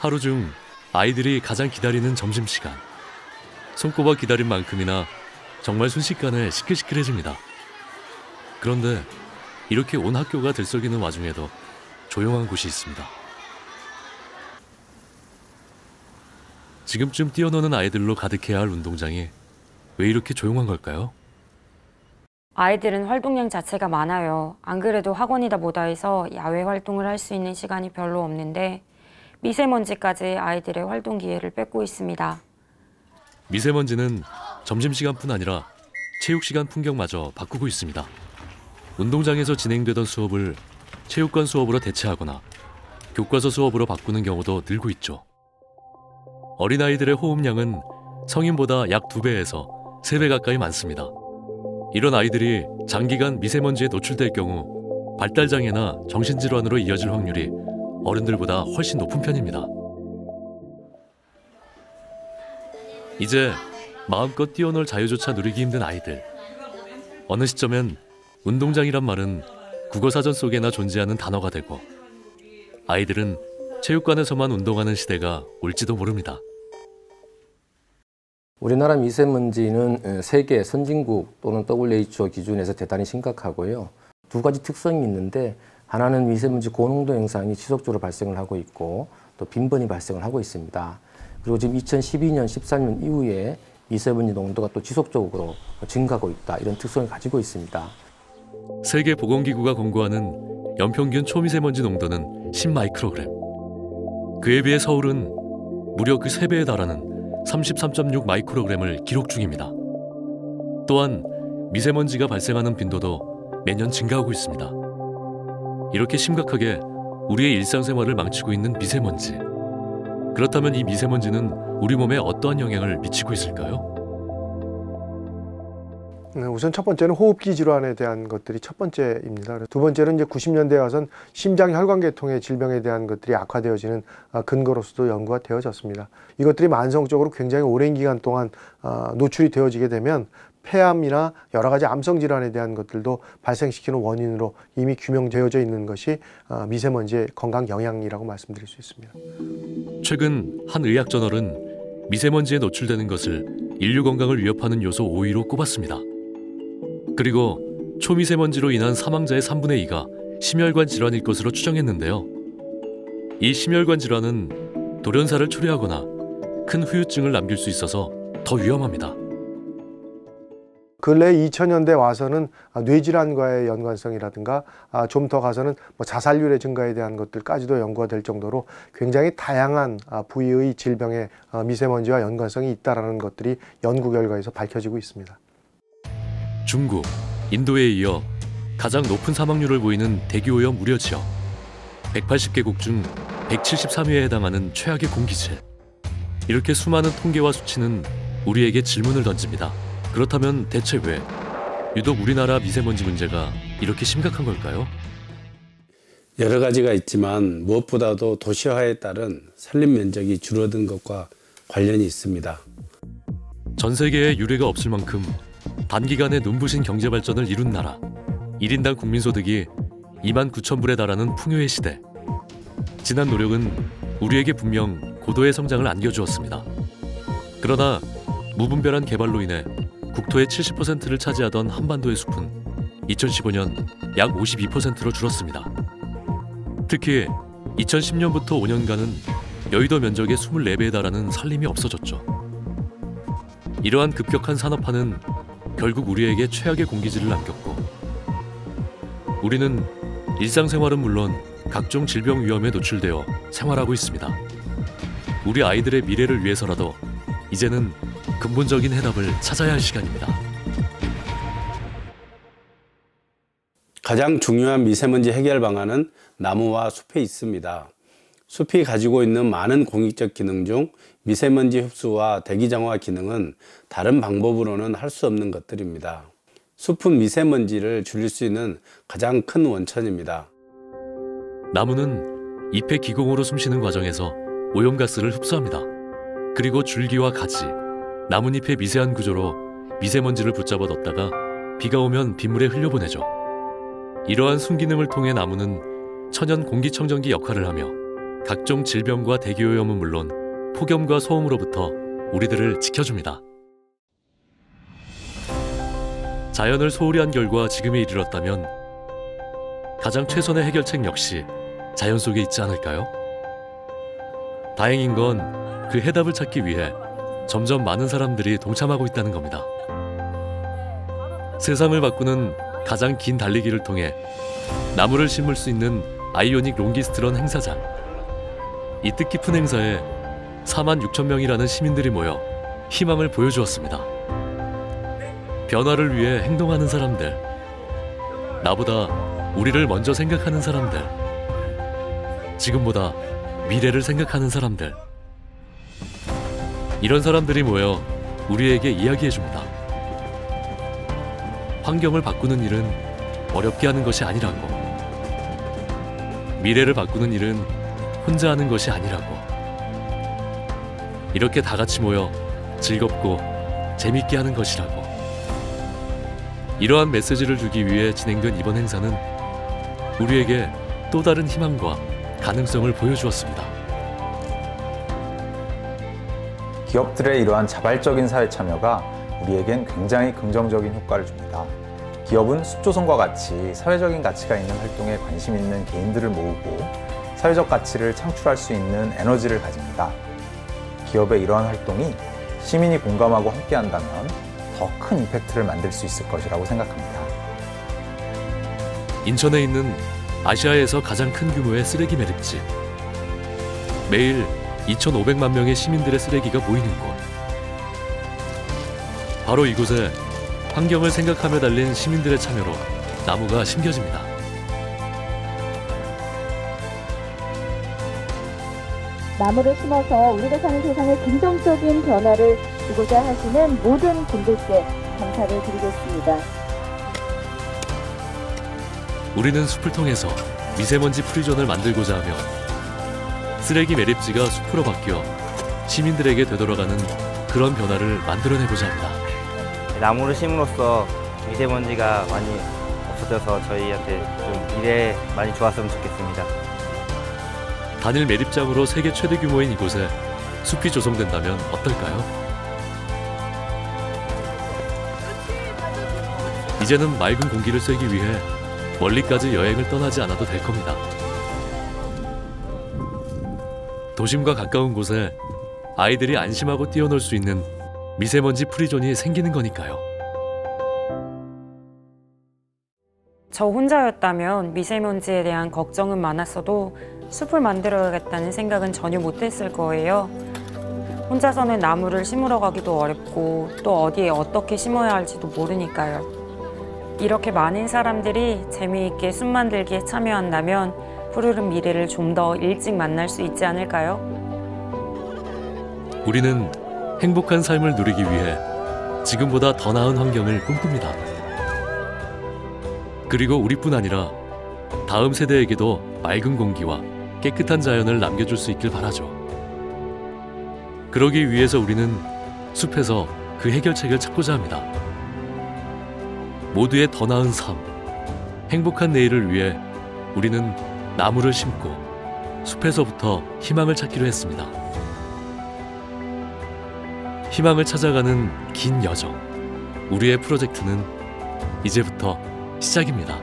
하루 중 아이들이 가장 기다리는 점심시간. 손꼽아 기다린 만큼이나 정말 순식간에 시끌시끌해집니다. 그런데 이렇게 온 학교가 들썩이는 와중에도 조용한 곳이 있습니다. 지금쯤 뛰어노는 아이들로 가득해야 할 운동장이 왜 이렇게 조용한 걸까요? 아이들은 활동량 자체가 많아요. 안 그래도 학원이다 뭐다 해서 야외 활동을 할 수 있는 시간이 별로 없는데 미세먼지까지 아이들의 활동 기회를 뺏고 있습니다. 미세먼지는 점심시간뿐 아니라 체육시간 풍경마저 바꾸고 있습니다. 운동장에서 진행되던 수업을 체육관 수업으로 대체하거나 교과서 수업으로 바꾸는 경우도 늘고 있죠. 어린아이들의 호흡량은 성인보다 약 2배에서 3배 가까이 많습니다. 이런 아이들이 장기간 미세먼지에 노출될 경우 발달장애나 정신질환으로 이어질 확률이 어른들보다 훨씬 높은 편입니다. 이제 마음껏 뛰어놀 자유조차 누리기 힘든 아이들. 어느 시점엔 운동장이란 말은 국어사전 속에나 존재하는 단어가 되고 아이들은 체육관에서만 운동하는 시대가 올지도 모릅니다. 우리나라 미세먼지는 세계 선진국 또는 WHO 기준에서 대단히 심각하고요. 두 가지 특성이 있는데 하나는 미세먼지 고농도 현상이 지속적으로 발생을 하고 있고 또 빈번히 발생을 하고 있습니다. 그리고 지금 2012년, 13년 이후에 미세먼지 농도가 또 지속적으로 증가하고 있다. 이런 특성을 가지고 있습니다. 세계보건기구가 권고하는 연평균 초미세먼지 농도는 10마이크로그램. 그에 비해 서울은 무려 그 3배에 달하는 33.6 마이크로그램을 기록 중입니다. 또한 미세먼지가 발생하는 빈도도 매년 증가하고 있습니다. 이렇게 심각하게 우리의 일상생활을 망치고 있는 미세먼지. 그렇다면 이 미세먼지는 우리 몸에 어떠한 영향을 미치고 있을까요? 우선 첫 번째는 호흡기 질환에 대한 것들이 첫 번째입니다. 두 번째는 이제 90년대에 와선 심장혈관계통의 질병에 대한 것들이 악화되어지는 근거로서도 연구가 되어졌습니다. 이것들이 만성적으로 굉장히 오랜 기간 동안 노출이 되어지게 되면 폐암이나 여러 가지 암성 질환에 대한 것들도 발생시키는 원인으로 이미 규명되어져 있는 것이 미세먼지의 건강 영향이라고 말씀드릴 수 있습니다. 최근 한 의학저널은 미세먼지에 노출되는 것을 인류 건강을 위협하는 요소 5위로 꼽았습니다. 그리고 초미세먼지로 인한 사망자의 3분의 2가 심혈관 질환일 것으로 추정했는데요. 이 심혈관 질환은 돌연사를 초래하거나 큰 후유증을 남길 수 있어서 더 위험합니다. 근래 2000년대 와서는 뇌질환과의 연관성이라든가 좀 더 가서는 자살률의 증가에 대한 것들까지도 연구가 될 정도로 굉장히 다양한 부위의 질병에 미세먼지와 연관성이 있다는 것들이 연구 결과에서 밝혀지고 있습니다. 중국, 인도에 이어 가장 높은 사망률을 보이는 대기오염 우려 지역. 180개국 중 173위에 해당하는 최악의 공기질. 이렇게 수많은 통계와 수치는 우리에게 질문을 던집니다. 그렇다면 대체 왜 유독 우리나라 미세먼지 문제가 이렇게 심각한 걸까요? 여러 가지가 있지만 무엇보다도 도시화에 따른 산림 면적이 줄어든 것과 관련이 있습니다. 전 세계에 유례가 없을 만큼 단기간에 눈부신 경제 발전을 이룬 나라. 1인당 국민소득이 29,000불에 달하는 풍요의 시대. 지난 노력은 우리에게 분명 고도의 성장을 안겨주었습니다. 그러나 무분별한 개발로 인해 국토의 70%를 차지하던 한반도의 숲은 2015년 약 52%로 줄었습니다. 특히 2010년부터 5년간은 여의도 면적의 24배에 달하는 산림이 없어졌죠. 이러한 급격한 산업화는 결국 우리에게 최악의 공기질을 남겼고 우리는 일상생활은 물론 각종 질병 위험에 노출되어 생활하고 있습니다. 우리 아이들의 미래를 위해서라도 이제는 근본적인 해답을 찾아야 할 시간입니다. 가장 중요한 미세먼지 해결 방안은 나무와 숲에 있습니다. 숲이 가지고 있는 많은 공익적 기능 중 미세먼지 흡수와 대기정화 기능은 다른 방법으로는 할 수 없는 것들입니다. 숲은 미세먼지를 줄일 수 있는 가장 큰 원천입니다. 나무는 잎의 기공으로 숨쉬는 과정에서 오염가스를 흡수합니다. 그리고 줄기와 가지, 나뭇잎의 미세한 구조로 미세먼지를 붙잡아 뒀다가 비가 오면 빗물에 흘려보내죠. 이러한 순기능을 통해 나무는 천연 공기청정기 역할을 하며 각종 질병과 대기오염은 물론 폭염과 소음으로부터 우리들을 지켜줍니다. 자연을 소홀히 한 결과 지금에 이르렀다면 가장 최선의 해결책 역시 자연 속에 있지 않을까요? 다행인 건 그 해답을 찾기 위해 점점 많은 사람들이 동참하고 있다는 겁니다. 세상을 바꾸는 가장 긴 달리기를 통해 나무를 심을 수 있는 아이오닉 롱기스트런 행사장. 이 뜻깊은 행사에 46,000명이라는 시민들이 모여 희망을 보여주었습니다. 변화를 위해 행동하는 사람들, 나보다 우리를 먼저 생각하는 사람들, 지금보다 미래를 생각하는 사람들, 이런 사람들이 모여 우리에게 이야기해줍니다. 환경을 바꾸는 일은 어렵게 하는 것이 아니라고, 미래를 바꾸는 일은 혼자 하는 것이 아니라고, 이렇게 다 같이 모여 즐겁고 재밌게 하는 것이라고. 이러한 메시지를 주기 위해 진행된 이번 행사는 우리에게 또 다른 희망과 가능성을 보여주었습니다. 기업들의 이러한 자발적인 사회 참여가 우리에겐 굉장히 긍정적인 효과를 줍니다. 기업은 숲조성과 같이 사회적인 가치가 있는 활동에 관심 있는 개인들을 모으고 사회적 가치를 창출할 수 있는 에너지를 가집니다. 기업의 이러한 활동이 시민이 공감하고 함께한다면 더 큰 임팩트를 만들 수 있을 것이라고 생각합니다. 인천에 있는 아시아에서 가장 큰 규모의 쓰레기 매립지. 매일 2,500만 명의 시민들의 쓰레기가 모이는 곳. 바로 이곳에 환경을 생각하며 달린 시민들의 참여로 나무가 심겨집니다. 나무를 심어서 우리가 사는 세상에 긍정적인 변화를 주고자 하시는 모든 분들께 감사를 드리겠습니다. 우리는 숲을 통해서 미세먼지 프리존을 만들고자 하며 쓰레기 매립지가 숲으로 바뀌어 시민들에게 되돌아가는 그런 변화를 만들어내고자 합니다. 나무를 심으로써 미세먼지가 많이 없어져서 저희한테 좀 미래에 많이 좋았으면 좋겠습니다. 단일 매립장으로 세계 최대 규모인 이곳에 숲이 조성된다면 어떨까요? 이제는 맑은 공기를 쐬기 위해 멀리까지 여행을 떠나지 않아도 될 겁니다. 도심과 가까운 곳에 아이들이 안심하고 뛰어놀 수 있는 미세먼지 프리존이 생기는 거니까요. 저 혼자였다면 미세먼지에 대한 걱정은 많았어도 숲을 만들어야겠다는 생각은 전혀 못했을 거예요. 혼자서는 나무를 심으러 가기도 어렵고 또 어디에 어떻게 심어야 할지도 모르니까요. 이렇게 많은 사람들이 재미있게 숲 만들기에 참여한다면 푸르른 미래를 좀 더 일찍 만날 수 있지 않을까요? 우리는 행복한 삶을 누리기 위해 지금보다 더 나은 환경을 꿈꿉니다. 그리고 우리뿐 아니라 다음 세대에게도 맑은 공기와 깨끗한 자연을 남겨줄 수 있길 바라죠. 그러기 위해서 우리는 숲에서 그 해결책을 찾고자 합니다. 모두의 더 나은 삶, 행복한 내일을 위해 우리는 나무를 심고 숲에서부터 희망을 찾기로 했습니다. 희망을 찾아가는 긴 여정, 우리의 프로젝트는 이제부터 시작입니다.